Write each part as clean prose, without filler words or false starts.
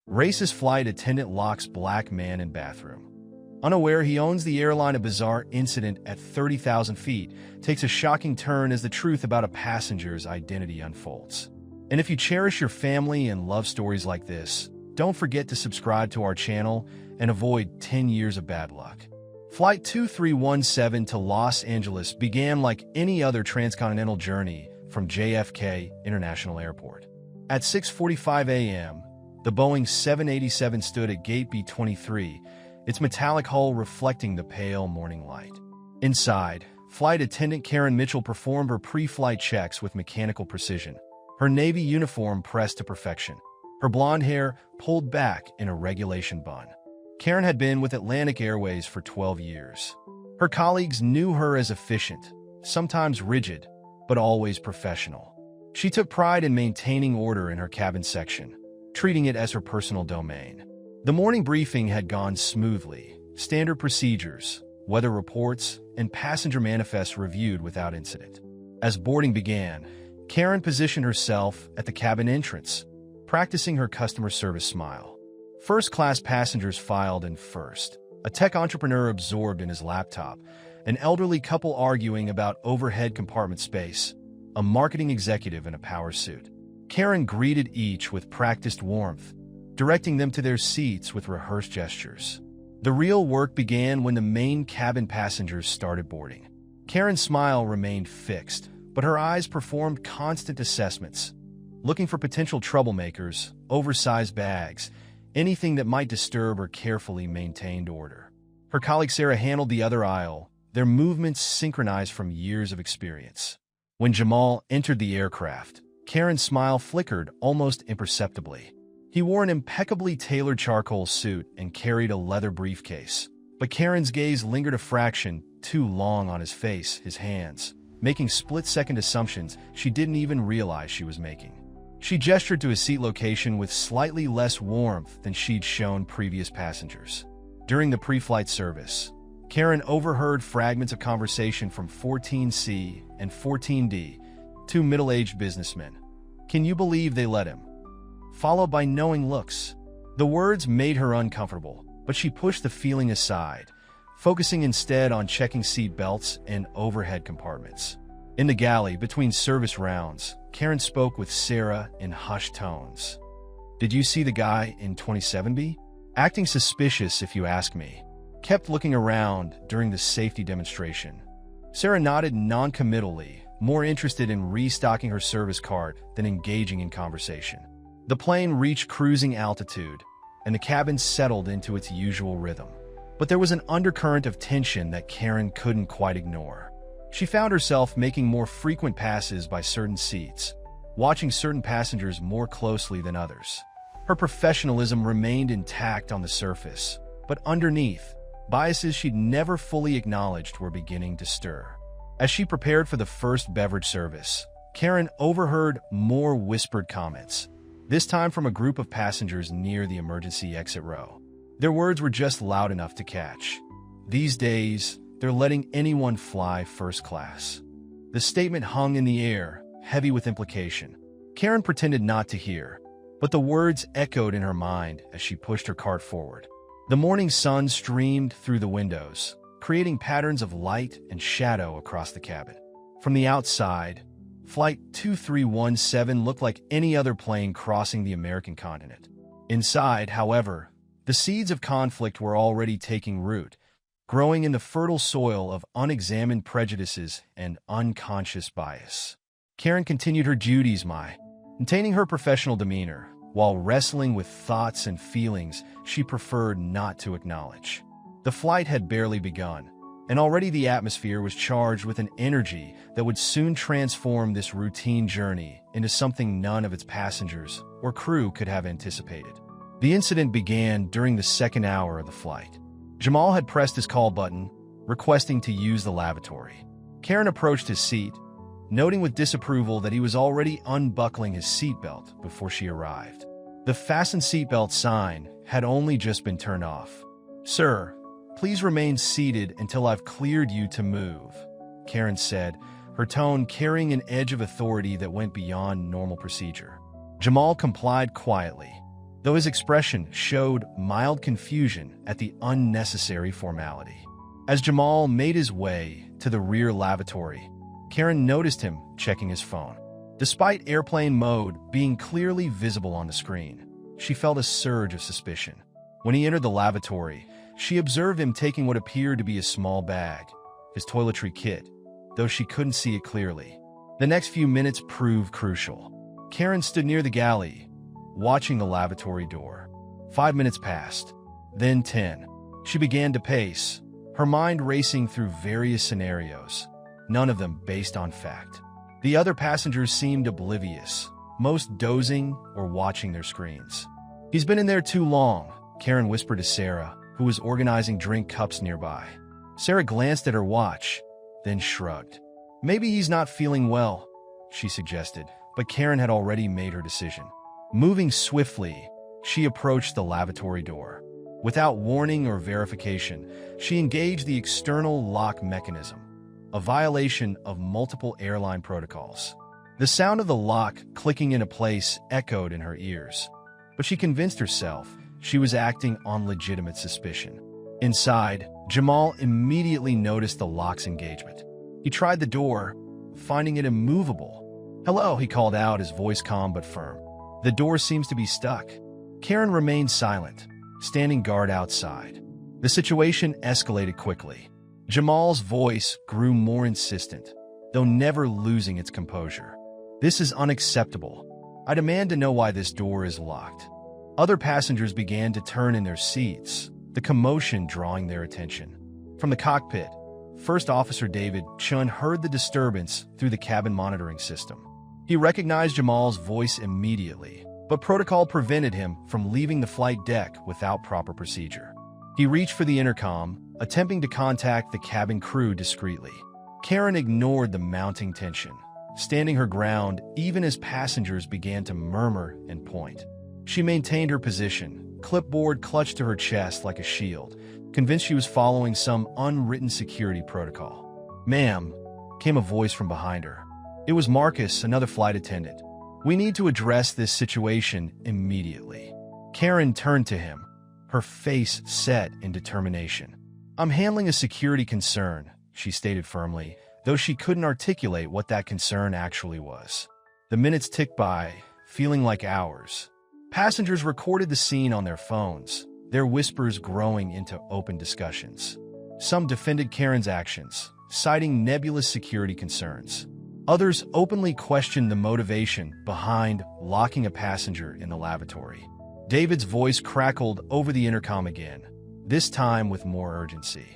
Racist flight attendant locks black man in bathroom. Unaware he owns the airline, a bizarre incident at 30,000 feet takes a shocking turn as the truth about a passenger's identity unfolds. And if you cherish your family and love stories like this, don't forget to subscribe to our channel and avoid 10 years of bad luck. Flight 2317 to Los Angeles began like any other transcontinental journey from JFK International Airport. At 6:45 a.m., the Boeing 787 stood at Gate B-23, its metallic hull reflecting the pale morning light. Inside, flight attendant Karen Mitchell performed her pre-flight checks with mechanical precision, her Navy uniform pressed to perfection, her blonde hair pulled back in a regulation bun. Karen had been with Atlantic Airways for 12 years. Her colleagues knew her as efficient, sometimes rigid, but always professional. She took pride in maintaining order in her cabin section, treating it as her personal domain. The morning briefing had gone smoothly, standard procedures, weather reports, and passenger manifests reviewed without incident. As boarding began, Karen positioned herself at the cabin entrance, practicing her customer service smile. First-class passengers filed in first, a tech entrepreneur absorbed in his laptop, an elderly couple arguing about overhead compartment space, a marketing executive in a power suit. Karen greeted each with practiced warmth, directing them to their seats with rehearsed gestures. The real work began when the main cabin passengers started boarding. Karen's smile remained fixed, but her eyes performed constant assessments, looking for potential troublemakers, oversized bags, anything that might disturb her carefully maintained order. Her colleague Sarah handled the other aisle, their movements synchronized from years of experience. When Jamal entered the aircraft, Karen's smile flickered almost imperceptibly. He wore an impeccably tailored charcoal suit and carried a leather briefcase. But Karen's gaze lingered a fraction too long on his face, his hands, making split-second assumptions she didn't even realize she was making. She gestured to his seat location with slightly less warmth than she'd shown previous passengers. During the pre-flight service, Karen overheard fragments of conversation from 14C and 14D, two middle-aged businessmen. "Can you believe they let him?" Followed by knowing looks. The words made her uncomfortable, but she pushed the feeling aside, focusing instead on checking seat belts and overhead compartments. In the galley between service rounds, Karen spoke with Sarah in hushed tones. "Did you see the guy in 27B? Acting suspicious, if you ask me. Kept looking around during the safety demonstration." Sarah nodded non-committally, more interested in restocking her service card than engaging in conversation. The plane reached cruising altitude, and the cabin settled into its usual rhythm. But there was an undercurrent of tension that Karen couldn't quite ignore. She found herself making more frequent passes by certain seats, watching certain passengers more closely than others. Her professionalism remained intact on the surface, but underneath, biases she'd never fully acknowledged were beginning to stir. As she prepared for the first beverage service, Karen overheard more whispered comments, this time from a group of passengers near the emergency exit row. Their words were just loud enough to catch. "These days, they're letting anyone fly first class." The statement hung in the air, heavy with implication. Karen pretended not to hear, but the words echoed in her mind as she pushed her cart forward. The morning sun streamed through the windows, creating patterns of light and shadow across the cabin. From the outside, Flight 2317 looked like any other plane crossing the American continent. Inside, however, the seeds of conflict were already taking root, growing in the fertile soil of unexamined prejudices and unconscious bias. Karen continued her duties, maintaining her professional demeanor, while wrestling with thoughts and feelings she preferred not to acknowledge. The flight had barely begun, and already the atmosphere was charged with an energy that would soon transform this routine journey into something none of its passengers or crew could have anticipated. The incident began during the second hour of the flight. Jamal had pressed his call button, requesting to use the lavatory. Karen approached his seat, noting with disapproval that he was already unbuckling his seatbelt before she arrived. The fasten seatbelt sign had only just been turned off. "Sir, please remain seated until I've cleared you to move," Karen said, her tone carrying an edge of authority that went beyond normal procedure. Jamal complied quietly, though his expression showed mild confusion at the unnecessary formality. As Jamal made his way to the rear lavatory, Karen noticed him checking his phone. Despite airplane mode being clearly visible on the screen, she felt a surge of suspicion. When he entered the lavatory, she observed him taking what appeared to be a small bag, his toiletry kit, though she couldn't see it clearly. The next few minutes proved crucial. Karen stood near the galley, watching the lavatory door. 5 minutes passed, then 10. She began to pace, her mind racing through various scenarios, none of them based on fact. The other passengers seemed oblivious, most dozing or watching their screens. "He's been in there too long," Karen whispered to Sarah, who was organizing drink cups nearby. Sarah glanced at her watch, then shrugged. "Maybe he's not feeling well," she suggested, but Karen had already made her decision. Moving swiftly, she approached the lavatory door. Without warning or verification, she engaged the external lock mechanism, a violation of multiple airline protocols. The sound of the lock clicking into place echoed in her ears, but she convinced herself she was acting on legitimate suspicion. Inside, Jamal immediately noticed the lock's engagement. He tried the door, finding it immovable. "Hello," he called out, his voice calm but firm. "The door seems to be stuck." Karen remained silent, standing guard outside. The situation escalated quickly. Jamal's voice grew more insistent, though never losing its composure. "This is unacceptable. I demand to know why this door is locked." Other passengers began to turn in their seats, the commotion drawing their attention. From the cockpit, First Officer David Chun heard the disturbance through the cabin monitoring system. He recognized Jamal's voice immediately, but protocol prevented him from leaving the flight deck without proper procedure. He reached for the intercom, attempting to contact the cabin crew discreetly. Karen ignored the mounting tension, standing her ground even as passengers began to murmur and point. She maintained her position, clipboard clutched to her chest like a shield, convinced she was following some unwritten security protocol. "Ma'am," came a voice from behind her. It was Marcus, another flight attendant. "We need to address this situation immediately." Karen turned to him, her face set in determination. "I'm handling a security concern," she stated firmly, though she couldn't articulate what that concern actually was. The minutes ticked by, feeling like hours. Passengers recorded the scene on their phones, their whispers growing into open discussions. Some defended Karen's actions, citing nebulous security concerns. Others openly questioned the motivation behind locking a passenger in the lavatory. David's voice crackled over the intercom again, this time with more urgency.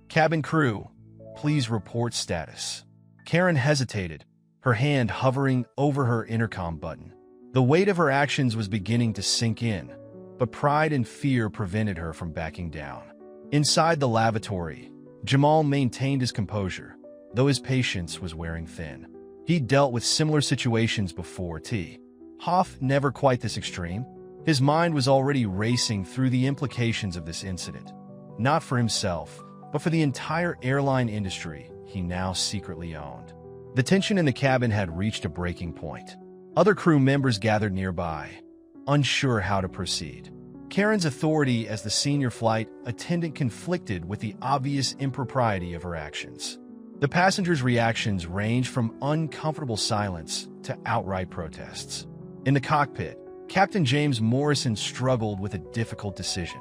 "Cabin crew, please report status." Karen hesitated, her hand hovering over her intercom button. The weight of her actions was beginning to sink in, but pride and fear prevented her from backing down. Inside the lavatory, Jamal maintained his composure, though his patience was wearing thin. He'd dealt with similar situations before, Hoff never quite this extreme. His mind was already racing through the implications of this incident, not for himself, but for the entire airline industry he now secretly owned. The tension in the cabin had reached a breaking point. Other crew members gathered nearby, unsure how to proceed. Karen's authority as the senior flight attendant conflicted with the obvious impropriety of her actions. The passengers' reactions ranged from uncomfortable silence to outright protests. In the cockpit, Captain James Morrison struggled with a difficult decision.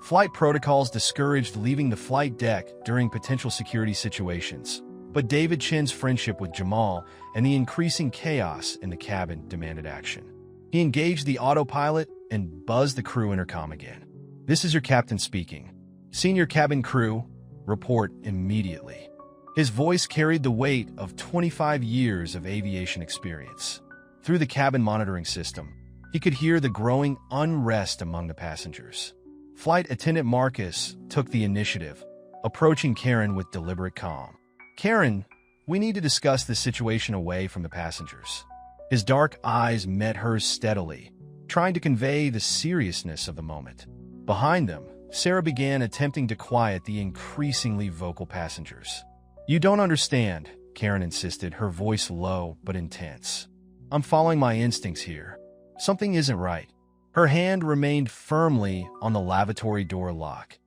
Flight protocols discouraged leaving the flight deck during potential security situations, but David Chin's friendship with Jamal and the increasing chaos in the cabin demanded action. He engaged the autopilot and buzzed the crew intercom again. "This is your captain speaking. Senior cabin crew, report immediately." His voice carried the weight of 25 years of aviation experience. Through the cabin monitoring system, he could hear the growing unrest among the passengers. Flight attendant Marcus took the initiative, approaching Karen with deliberate calm. "Karen, we need to discuss this situation away from the passengers." His dark eyes met hers steadily, trying to convey the seriousness of the moment. Behind them, Sarah began attempting to quiet the increasingly vocal passengers. "You don't understand," Karen insisted, her voice low but intense. "I'm following my instincts here. Something isn't right." Her hand remained firmly on the lavatory door lock,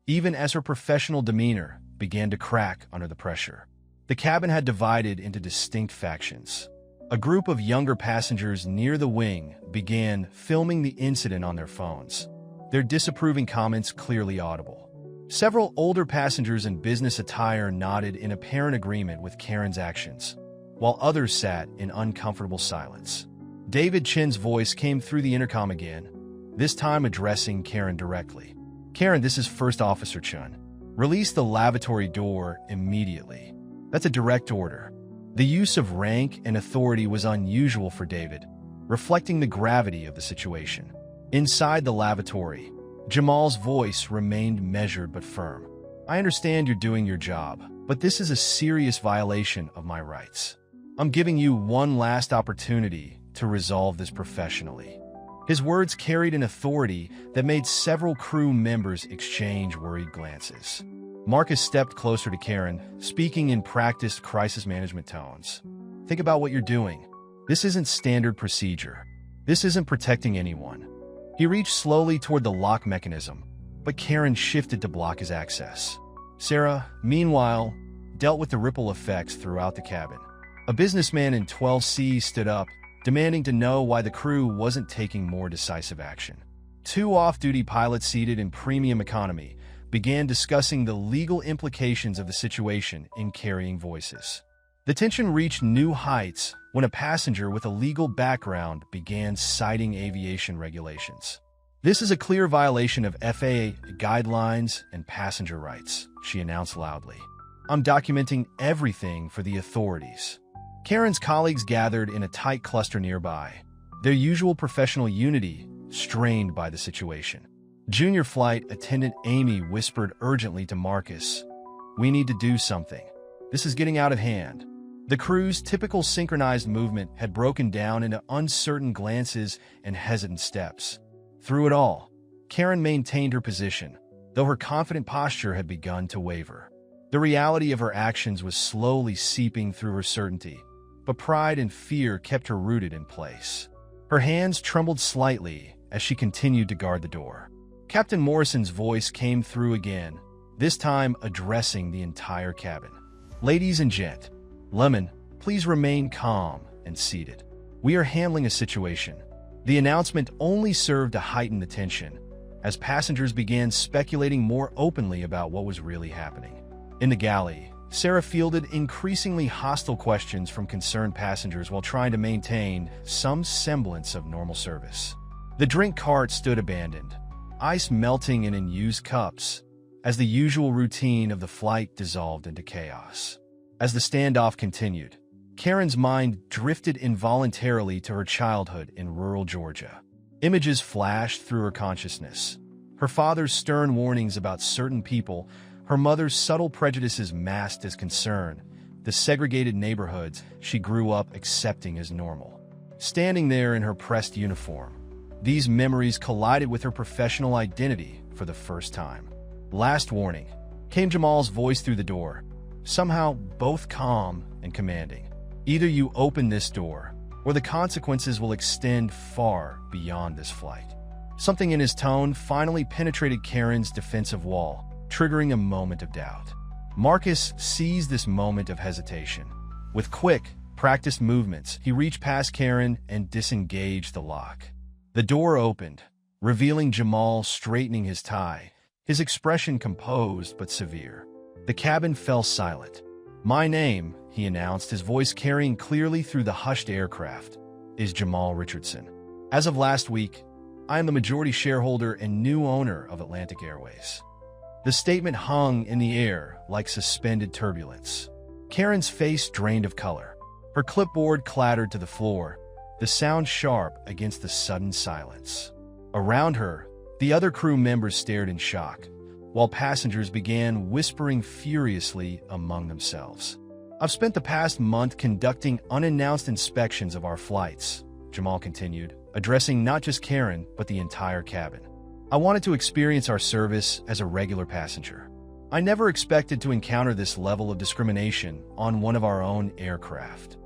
even as her professional demeanor began to crack under the pressure. The cabin had divided into distinct factions. A group of younger passengers near the wing began filming the incident on their phones, their disapproving comments clearly audible. Several older passengers in business attire nodded in apparent agreement with Karen's actions, while others sat in uncomfortable silence. David Chin's voice came through the intercom again, this time addressing Karen directly. "Karen, this is First Officer Chun. Release the lavatory door immediately. That's a direct order." The use of rank and authority was unusual for David, reflecting the gravity of the situation. Inside the lavatory, Jamal's voice remained measured but firm. "I understand you're doing your job, but this is a serious violation of my rights. I'm giving you one last opportunity to resolve this professionally." His words carried an authority that made several crew members exchange worried glances. Marcus stepped closer to Karen, speaking in practiced crisis management tones. "Think about what you're doing. This isn't standard procedure. This isn't protecting anyone." He reached slowly toward the lock mechanism, but Karen shifted to block his access. Sarah, meanwhile, dealt with the ripple effects throughout the cabin. A businessman in 12C stood up, demanding to know why the crew wasn't taking more decisive action. Two off-duty pilots seated in premium economy began discussing the legal implications of the situation in carrying voices. The tension reached new heights when a passenger with a legal background began citing aviation regulations. "This is a clear violation of FAA guidelines and passenger rights," she announced loudly. "I'm documenting everything for the authorities." Karen's colleagues gathered in a tight cluster nearby, their usual professional unity strained by the situation. Junior flight attendant Amy whispered urgently to Marcus, "We need to do something. This is getting out of hand." The crew's typical synchronized movement had broken down into uncertain glances and hesitant steps. Through it all, Karen maintained her position, though her confident posture had begun to waver. The reality of her actions was slowly seeping through her certainty, but pride and fear kept her rooted in place. Her hands trembled slightly as she continued to guard the door. Captain Morrison's voice came through again, this time addressing the entire cabin. "Ladies and gentlemen, please remain calm and seated. We are handling a situation." The announcement only served to heighten the tension, as passengers began speculating more openly about what was really happening. In the galley, Sarah fielded increasingly hostile questions from concerned passengers while trying to maintain some semblance of normal service. The drink cart stood abandoned, ice melting in unused cups, as the usual routine of the flight dissolved into chaos. As the standoff continued, Karen's mind drifted involuntarily to her childhood in rural Georgia. Images flashed through her consciousness. Her father's stern warnings about certain people, her mother's subtle prejudices masked as concern, the segregated neighborhoods she grew up accepting as normal. Standing there in her pressed uniform, these memories collided with her professional identity for the first time. "Last warning," came Jamal's voice through the door, somehow both calm and commanding. "Either you open this door, or the consequences will extend far beyond this flight." Something in his tone finally penetrated Karen's defensive wall, triggering a moment of doubt. Marcus seized this moment of hesitation. With quick, practiced movements, he reached past Karen and disengaged the lock. The door opened, revealing Jamal straightening his tie, his expression composed but severe. The cabin fell silent. "My name," he announced, his voice carrying clearly through the hushed aircraft, "is Jamal Richardson. As of last week, I am the majority shareholder and new owner of Atlantic Airways." The statement hung in the air like suspended turbulence. Karen's face drained of color. Her clipboard clattered to the floor, the sound sharp against the sudden silence. Around her, the other crew members stared in shock, while passengers began whispering furiously among themselves. "I've spent the past month conducting unannounced inspections of our flights," Jamal continued, addressing not just Karen, but the entire cabin. "I wanted to experience our service as a regular passenger. I never expected to encounter this level of discrimination on one of our own aircraft."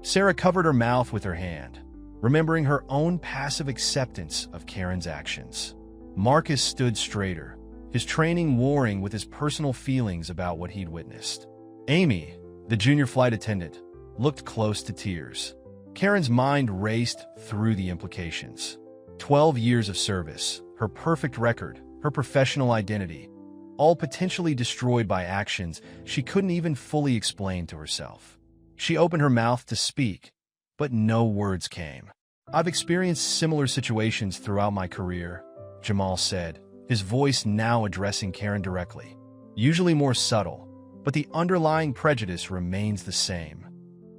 Sarah covered her mouth with her hand, remembering her own passive acceptance of Karen's actions. Marcus stood straighter, his training warring with his personal feelings about what he'd witnessed. Amy, the junior flight attendant, looked close to tears. Karen's mind raced through the implications. 12 years of service, her perfect record, her professional identity, all potentially destroyed by actions she couldn't even fully explain to herself. She opened her mouth to speak, but no words came. "I've experienced similar situations throughout my career," Jamal said, his voice now addressing Karen directly. Usually more subtle, but the underlying prejudice remains the same.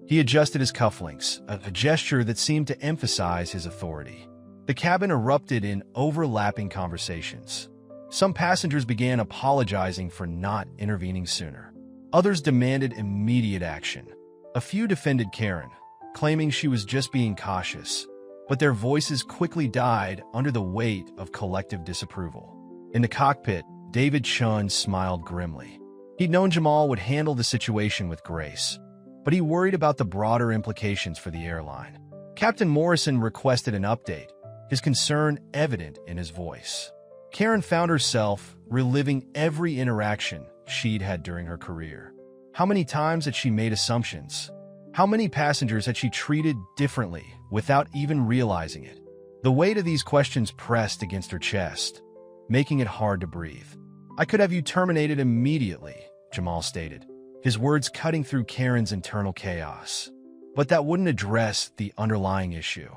He adjusted his cufflinks, a gesture that seemed to emphasize his authority. The cabin erupted in overlapping conversations. Some passengers began apologizing for not intervening sooner. Others demanded immediate action. A few defended Karen, claiming she was just being cautious, but their voices quickly died under the weight of collective disapproval. In the cockpit, David Chun smiled grimly. He'd known Jamal would handle the situation with grace, but he worried about the broader implications for the airline. Captain Morrison requested an update, his concern evident in his voice. Karen found herself reliving every interaction she'd had during her career. How many times had she made assumptions? How many passengers had she treated differently without even realizing it? The weight of these questions pressed against her chest, making it hard to breathe. "I could have you terminated immediately," Jamal stated, his words cutting through Karen's internal chaos. But that wouldn't address the underlying issue.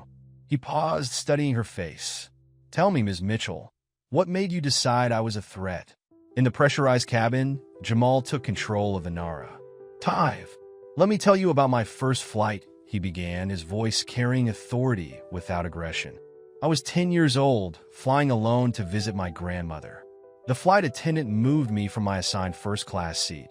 He paused, studying her face. "Tell me, Ms. Mitchell, what made you decide I was a threat?" In the pressurized cabin, Jamal took control of Inara. "Tive, let me tell you about my first flight," he began, his voice carrying authority without aggression. "I was 10 years old, flying alone to visit my grandmother. The flight attendant moved me from my assigned first-class seat,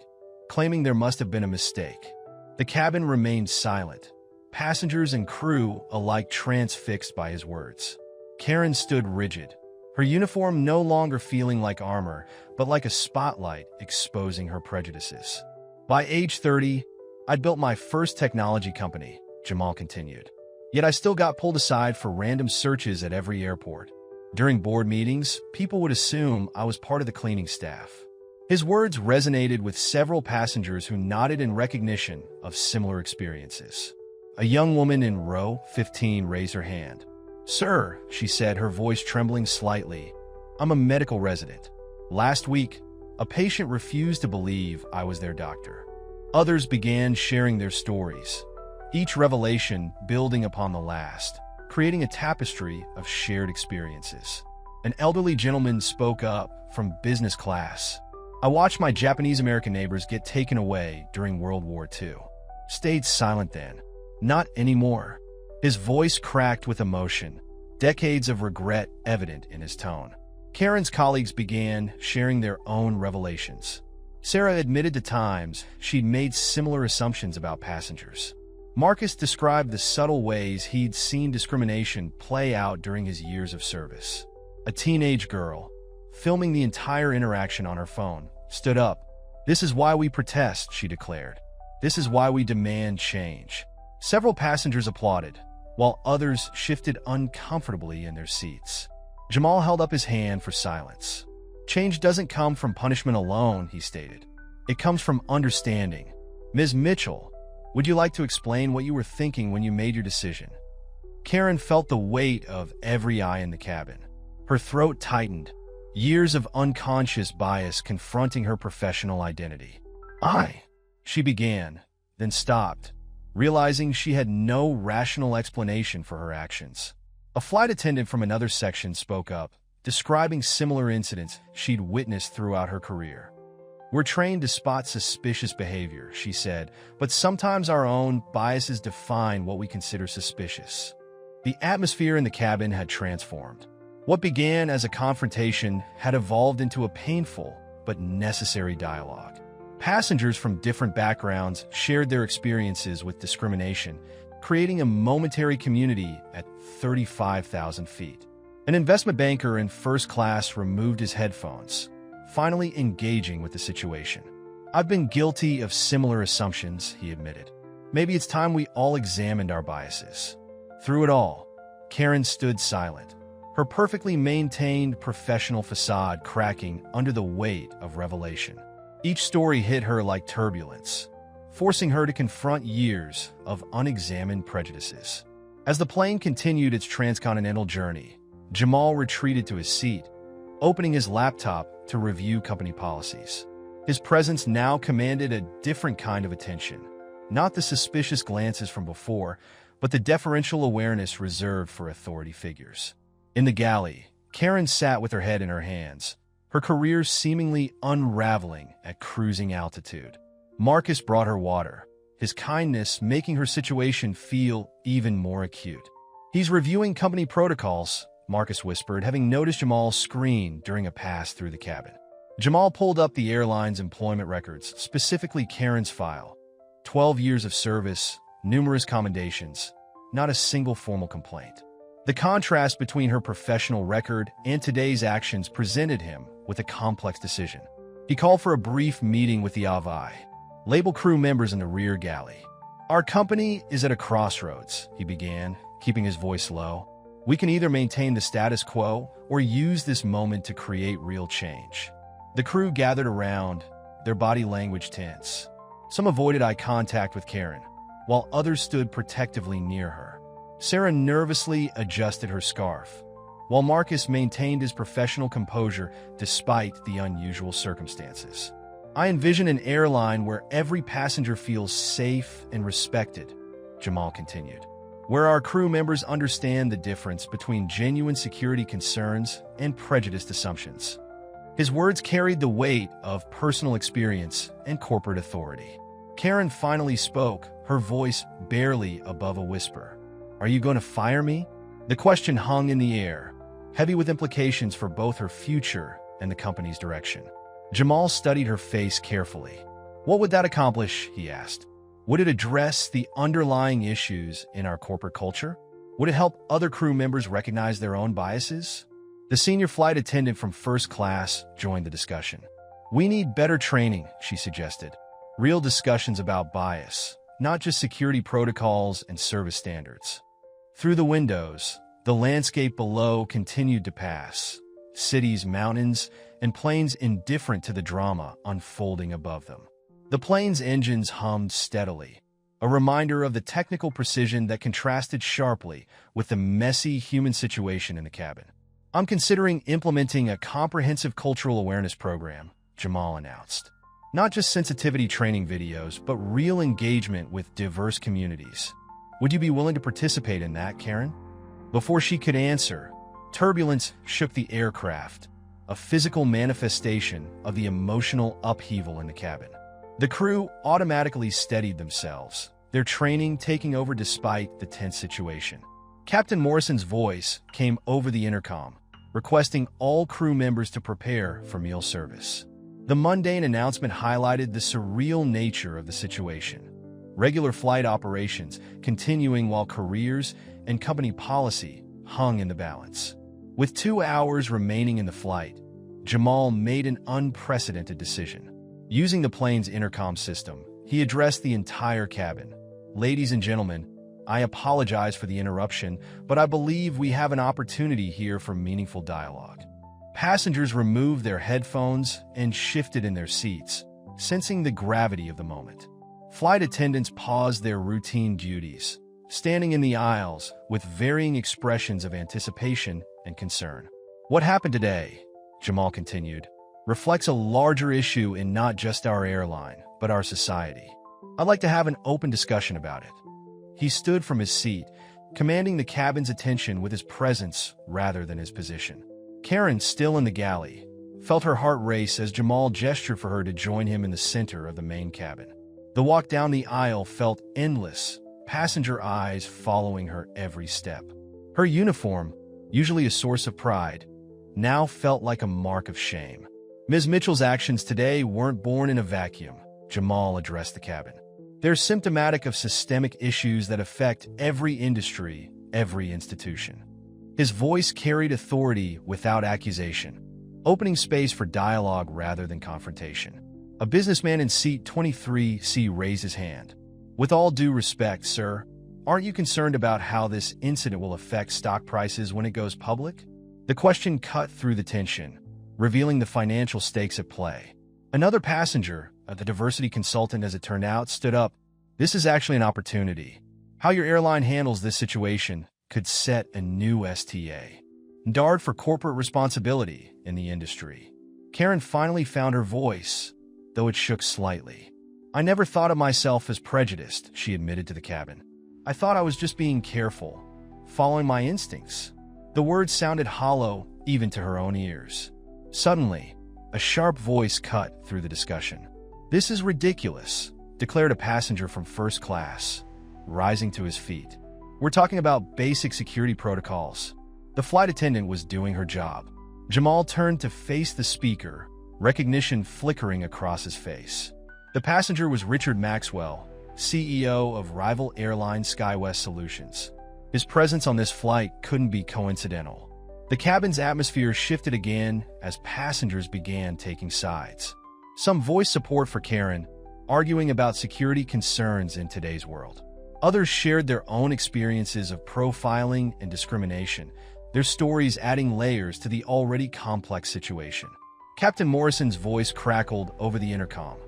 claiming there must have been a mistake. The cabin remained silent, passengers and crew alike transfixed by his words. Karen stood rigid, her uniform no longer feeling like armor, but like a spotlight exposing her prejudices. "By age 30, I'd built my first technology company," Jamal continued. "Yet I still got pulled aside for random searches at every airport. During board meetings, people would assume I was part of the cleaning staff." His words resonated with several passengers who nodded in recognition of similar experiences. A young woman in row 15 raised her hand. "Sir," she said, her voice trembling slightly, "I'm a medical resident. Last week, a patient refused to believe I was their doctor." Others began sharing their stories, each revelation building upon the last, creating a tapestry of shared experiences. An elderly gentleman spoke up from business class. "I watched my Japanese-American neighbors get taken away during World War II. Stayed silent then. Not anymore." His voice cracked with emotion, decades of regret evident in his tone. Karen's colleagues began sharing their own revelations. Sarah admitted to times she'd made similar assumptions about passengers. Marcus described the subtle ways he'd seen discrimination play out during his years of service. A teenage girl, filming the entire interaction on her phone, stood up. "This is why we protest," she declared. "This is why we demand change." Several passengers applauded, while others shifted uncomfortably in their seats. Jamal held up his hand for silence. "Change doesn't come from punishment alone," he stated. "It comes from understanding." "Ms. Mitchell, would you like to explain what you were thinking when you made your decision?" Karen felt the weight of every eye in the cabin. Her throat tightened, years of unconscious bias confronting her professional identity. She began, then stopped, realizing she had no rational explanation for her actions. A flight attendant from another section spoke up, describing similar incidents she'd witnessed throughout her career. "We're trained to spot suspicious behavior," she said, "but sometimes our own biases define what we consider suspicious." The atmosphere in the cabin had transformed. What began as a confrontation had evolved into a painful but necessary dialogue. Passengers from different backgrounds shared their experiences with discrimination, creating a momentary community at 35,000 feet. An investment banker in first class removed his headphones, finally engaging with the situation. "I've been guilty of similar assumptions," he admitted. "Maybe it's time we all examined our biases." Through it all, Karen stood silent, her perfectly maintained professional facade cracking under the weight of revelation. Each story hit her like turbulence, forcing her to confront years of unexamined prejudices. As the plane continued its transcontinental journey, Jamal retreated to his seat, opening his laptop to review company policies. His presence now commanded a different kind of attention, not the suspicious glances from before, but the deferential awareness reserved for authority figures. In the galley, Karen sat with her head in her hands, her career seemingly unraveling at cruising altitude. Marcus brought her water, his kindness making her situation feel even more acute. "He's reviewing company protocols," Marcus whispered, having noticed Jamal's screen during a pass through the cabin. Jamal pulled up the airline's employment records, specifically Karen's file. 12 years of service, numerous commendations, not a single formal complaint. The contrast between her professional record and today's actions presented him with a complex decision. He called for a brief meeting with the AVI, label crew members in the rear galley. "Our company is at a crossroads," he began, keeping his voice low. "We can either maintain the status quo or use this moment to create real change." The crew gathered around, their body language tense. Some avoided eye contact with Karen, while others stood protectively near her. Sarah nervously adjusted her scarf, while Marcus maintained his professional composure despite the unusual circumstances. "I envision an airline where every passenger feels safe and respected," Jamal continued, "where our crew members understand the difference between genuine security concerns and prejudiced assumptions." His words carried the weight of personal experience and corporate authority. Karen finally spoke, her voice barely above a whisper. "Are you going to fire me?" The question hung in the air, heavy with implications for both her future and the company's direction. Jamal studied her face carefully. "What would that accomplish?" he asked. "Would it address the underlying issues in our corporate culture? Would it help other crew members recognize their own biases?" The senior flight attendant from first class joined the discussion. "We need better training," she suggested. "Real discussions about bias, not just security protocols and service standards." Through the windows, the landscape below continued to pass. Cities, mountains, and planes indifferent to the drama unfolding above them. The plane's engines hummed steadily, a reminder of the technical precision that contrasted sharply with the messy human situation in the cabin. "I'm considering implementing a comprehensive cultural awareness program," Jamal announced. "Not just sensitivity training videos, but real engagement with diverse communities. Would you be willing to participate in that, Karen?" Before she could answer, turbulence shook the aircraft, a physical manifestation of the emotional upheaval in the cabin. The crew automatically steadied themselves, their training taking over despite the tense situation. Captain Morrison's voice came over the intercom, requesting all crew members to prepare for meal service. The mundane announcement highlighted the surreal nature of the situation. Regular flight operations continuing while careers and company policy hung in the balance. With 2 hours remaining in the flight, Jamal made an unprecedented decision. Using the plane's intercom system, he addressed the entire cabin. "Ladies and gentlemen, I apologize for the interruption, but I believe we have an opportunity here for meaningful dialogue." Passengers removed their headphones and shifted in their seats, sensing the gravity of the moment. Flight attendants paused their routine duties, standing in the aisles with varying expressions of anticipation and concern. "What happened today," Jamal continued, "reflects a larger issue in not just our airline, but our society. I'd like to have an open discussion about it." He stood from his seat, commanding the cabin's attention with his presence rather than his position. Karen, still in the galley, felt her heart race as Jamal gestured for her to join him in the center of the main cabin. The walk down the aisle felt endless, passenger eyes following her every step. Her uniform, usually a source of pride, now felt like a mark of shame. "Ms. Mitchell's actions today weren't born in a vacuum," Jamal addressed the cabin. "They're symptomatic of systemic issues that affect every industry, every institution." His voice carried authority without accusation, opening space for dialogue rather than confrontation. A businessman in seat 23C raised his hand. "With all due respect, sir, Aren't you concerned about how this incident will affect stock prices when it goes public? The question cut through the tension, revealing the financial stakes at play. Another passenger, the diversity consultant as it turned out, stood up. This is actually an opportunity. How your airline handles this situation could set a new STA. Dard for corporate responsibility in the industry. Karen finally found her voice, though it shook slightly. I never thought of myself as prejudiced, she admitted to the cabin. I thought I was just being careful, following my instincts. The words sounded hollow, even to her own ears. Suddenly, a sharp voice cut through the discussion. This is ridiculous, declared a passenger from first class, rising to his feet. We're talking about basic security protocols. The flight attendant was doing her job. Jamal turned to face the speaker, recognition flickering across his face. The passenger was Richard Maxwell, CEO of rival airline SkyWest Solutions. His presence on this flight couldn't be coincidental. The cabin's atmosphere shifted again as passengers began taking sides. Some voiced support for Karen, arguing about security concerns in today's world. Others shared their own experiences of profiling and discrimination, their stories adding layers to the already complex situation. Captain Morrison's voice crackled over the intercom.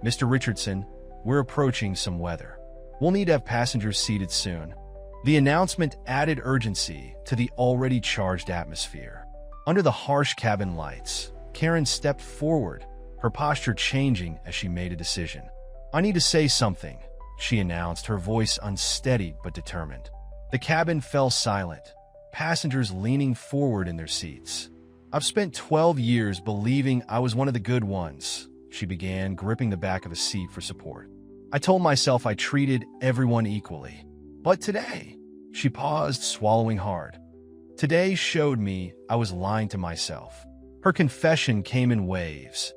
Mr. Richardson, we're approaching some weather. We'll need to have passengers seated soon. The announcement added urgency to the already charged atmosphere. Under the harsh cabin lights, Karen stepped forward, her posture changing as she made a decision. I need to say something, she announced, her voice unsteady but determined. The cabin fell silent, passengers leaning forward in their seats. I've spent 12 years believing I was one of the good ones, she began, gripping the back of a seat for support. I told myself I treated everyone equally. But today, she paused, swallowing hard. Today showed me I was lying to myself. Her confession came in waves,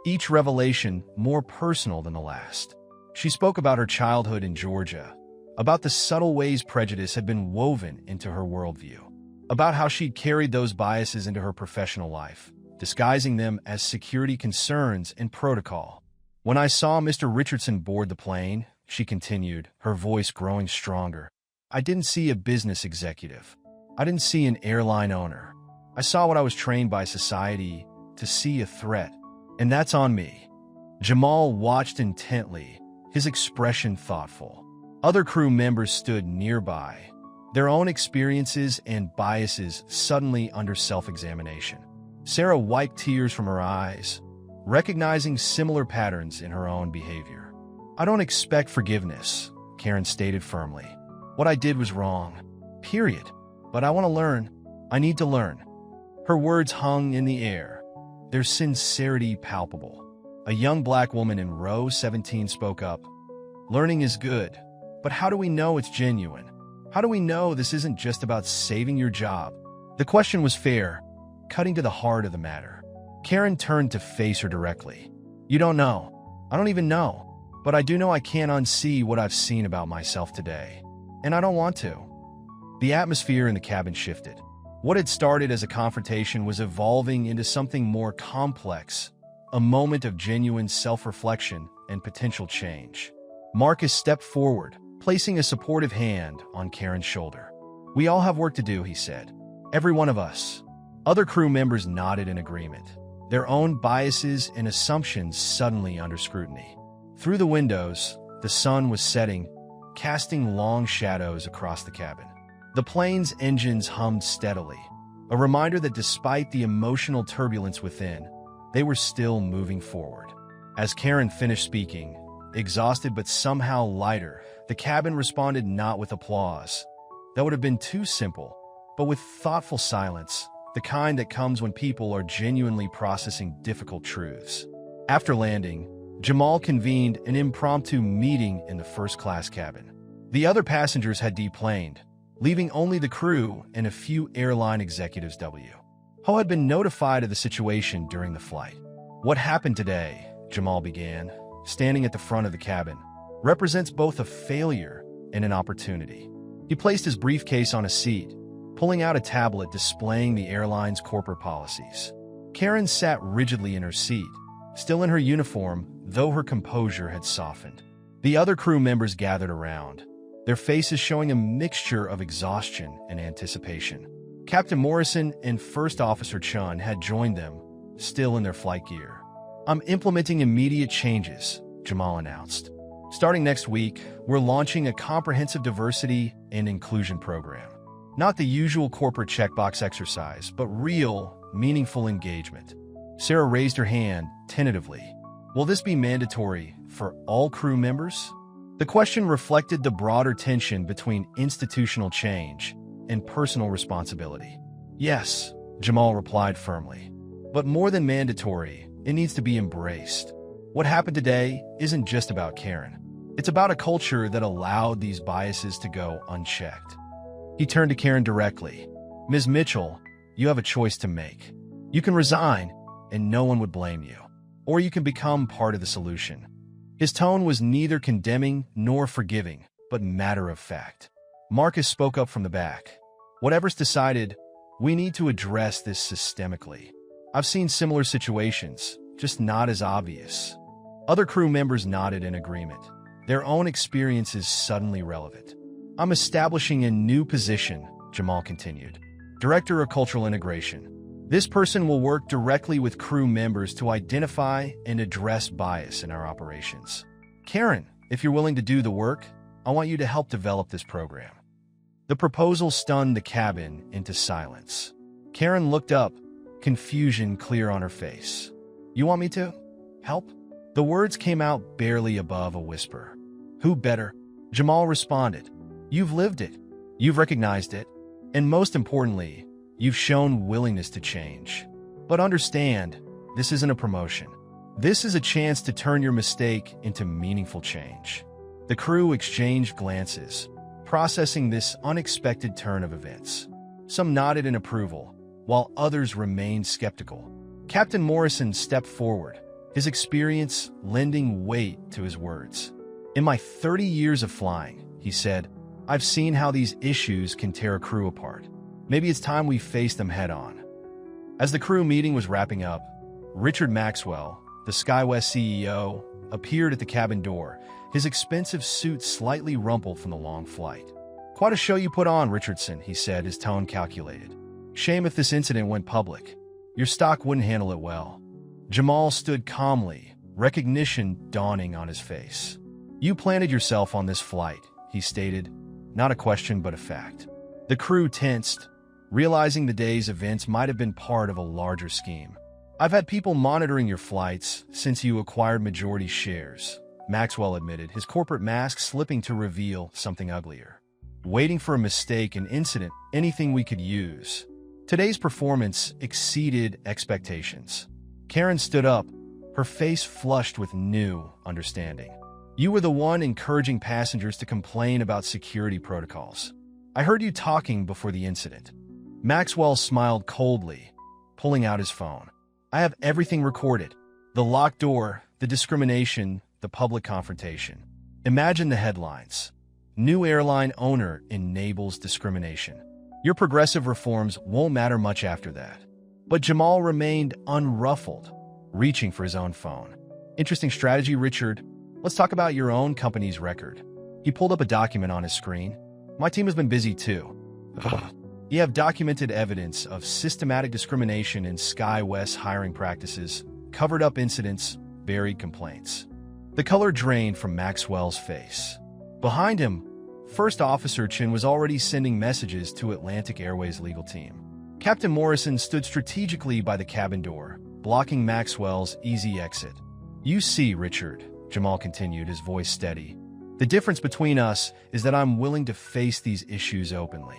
each revelation more personal than the last. She spoke about her childhood in Georgia, about the subtle ways prejudice had been woven into her worldview, about how she'd carried those biases into her professional life, disguising them as security concerns and protocol. When I saw Mr. Richardson board the plane, she continued, her voice growing stronger, I didn't see a business executive. I didn't see an airline owner. I saw what I was trained by society to see, a threat. And that's on me. Jamal watched intently, his expression thoughtful. Other crew members stood nearby, their own experiences and biases suddenly under self-examination. Sarah wiped tears from her eyes, recognizing similar patterns in her own behavior. I don't expect forgiveness, Karen stated firmly. What I did was wrong. Period. But I want to learn. I need to learn. Her words hung in the air, their sincerity palpable. A young black woman in row 17 spoke up. Learning is good, but how do we know it's genuine? How do we know this isn't just about saving your job? The question was fair, cutting to the heart of the matter. Karen turned to face her directly. You don't know. I don't even know. But I do know I can't unsee what I've seen about myself today. And I don't want to. The atmosphere in the cabin shifted. What had started as a confrontation was evolving into something more complex, a moment of genuine self-reflection and potential change. Marcus stepped forward, placing a supportive hand on Karen's shoulder. We all have work to do, he said. Every one of us. Other crew members nodded in agreement, their own biases and assumptions suddenly under scrutiny. Through the windows, the sun was setting, casting long shadows across the cabin. The plane's engines hummed steadily, a reminder that despite the emotional turbulence within, they were still moving forward. As Karen finished speaking, exhausted but somehow lighter, the cabin responded not with applause. That would have been too simple, but with thoughtful silence, the kind that comes when people are genuinely processing difficult truths. After landing, Jamal convened an impromptu meeting in the first-class cabin. The other passengers had deplaned, leaving only the crew and a few airline executives. Ho had been notified of the situation during the flight. What happened today, Jamal began, standing at the front of the cabin, represents both a failure and an opportunity. He placed his briefcase on a seat, pulling out a tablet displaying the airline's corporate policies. Karen sat rigidly in her seat, still in her uniform, though her composure had softened. The other crew members gathered around, their faces showing a mixture of exhaustion and anticipation. Captain Morrison and First Officer Chun had joined them, still in their flight gear. "I'm implementing immediate changes," Jamal announced. "Starting next week, we're launching a comprehensive diversity and inclusion program. Not the usual corporate checkbox exercise, but real, meaningful engagement." Sarah raised her hand tentatively. "Will this be mandatory for all crew members?" The question reflected the broader tension between institutional change and personal responsibility. "Yes," Jamal replied firmly. "But more than mandatory, it needs to be embraced. What happened today isn't just about Karen. It's about a culture that allowed these biases to go unchecked." He turned to Karen directly. "Ms. Mitchell, you have a choice to make. You can resign, and no one would blame you. Or you can become part of the solution." His tone was neither condemning nor forgiving, but matter-of-fact. Marcus spoke up from the back. "Whatever's decided, we need to address this systemically. I've seen similar situations, just not as obvious." Other crew members nodded in agreement. Their own experience is suddenly relevant. "I'm establishing a new position," Jamal continued. "Director of Cultural Integration. This person will work directly with crew members to identify and address bias in our operations. Karen, if you're willing to do the work, I want you to help develop this program." The proposal stunned the cabin into silence. Karen looked up, confusion clear on her face. "You want me to help?" The words came out barely above a whisper. "Who better?" Jamal responded. "You've lived it. You've recognized it. And most importantly, you've shown willingness to change. But understand, this isn't a promotion. This is a chance to turn your mistake into meaningful change." The crew exchanged glances, processing this unexpected turn of events. Some nodded in approval, while others remained skeptical. Captain Morrison stepped forward, his experience lending weight to his words. "In my 30 years of flying," he said, "I've seen how these issues can tear a crew apart. Maybe it's time we face them head-on." As the crew meeting was wrapping up, Richard Maxwell, the SkyWest CEO, appeared at the cabin door, his expensive suit slightly rumpled from the long flight. "Quite a show you put on, Richardson," he said, his tone calculated. "Shame if this incident went public. Your stock wouldn't handle it well." Jamal stood calmly, recognition dawning on his face. "You planted yourself on this flight," he stated, not a question but a fact. The crew tensed, realizing the day's events might have been part of a larger scheme. "I've had people monitoring your flights since you acquired majority shares," Maxwell admitted, his corporate mask slipping to reveal something uglier. "Waiting for a mistake, an incident, anything we could use. Today's performance exceeded expectations." Karen stood up, her face flushed with new understanding. "You were the one encouraging passengers to complain about security protocols. I heard you talking before the incident." Maxwell smiled coldly, pulling out his phone. "I have everything recorded. The locked door, the discrimination, the public confrontation. Imagine the headlines. New airline owner enables discrimination. Your progressive reforms won't matter much after that." But Jamal remained unruffled, reaching for his own phone. "Interesting strategy, Richard. Let's talk about your own company's record." He pulled up a document on his screen. "My team has been busy too. You have documented evidence of systematic discrimination in SkyWest hiring practices, covered-up incidents, buried complaints." The color drained from Maxwell's face. Behind him, First Officer Chin was already sending messages to Atlantic Airways' legal team. Captain Morrison stood strategically by the cabin door, blocking Maxwell's easy exit. "You see, Richard," Jamal continued, his voice steady, "the difference between us is that I'm willing to face these issues openly,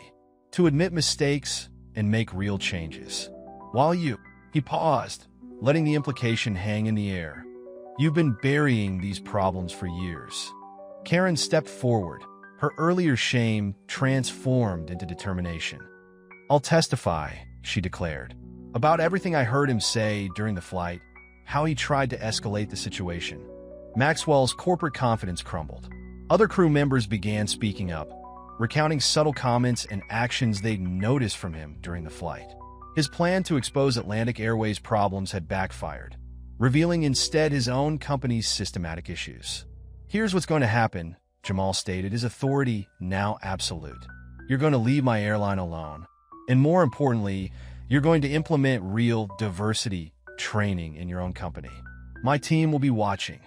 to admit mistakes and make real changes. While you—" He paused, letting the implication hang in the air. "You've been burying these problems for years." Karen stepped forward, her earlier shame transformed into determination. "I'll testify," she declared, "about everything I heard him say during the flight, how he tried to escalate the situation." Maxwell's corporate confidence crumbled. Other crew members began speaking up, recounting subtle comments and actions they'd noticed from him during the flight. His plan to expose Atlantic Airways' problems had backfired, revealing instead his own company's systematic issues. "Here's what's going to happen," Jamal stated, his authority now absolute. You're going to leave my airline alone. And more importantly, you're going to implement real diversity training in your own company. My team will be watching.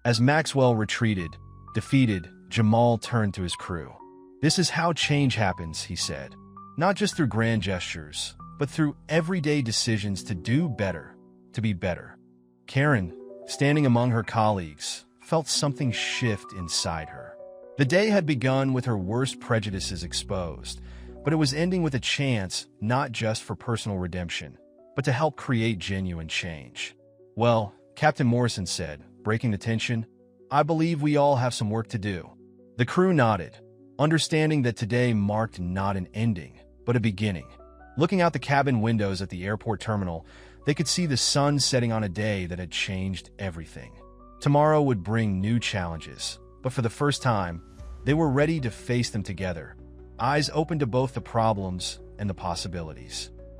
As Maxwell retreated, defeated, Jamal turned to his crew. This is how change happens, he said. Not just through grand gestures, but through everyday decisions to do better, to be better. Karen, standing among her colleagues, felt something shift inside her. The day had begun with her worst prejudices exposed, but it was ending with a chance not just for personal redemption, but to help create genuine change. Well, Captain Morrison said, breaking the tension, I believe we all have some work to do. The crew nodded, understanding that today marked not an ending, but a beginning. Looking out the cabin windows at the airport terminal, they could see the sun setting on a day that had changed everything. Tomorrow would bring new challenges, but for the first time, they were ready to face them together, eyes open to both the problems and the possibilities.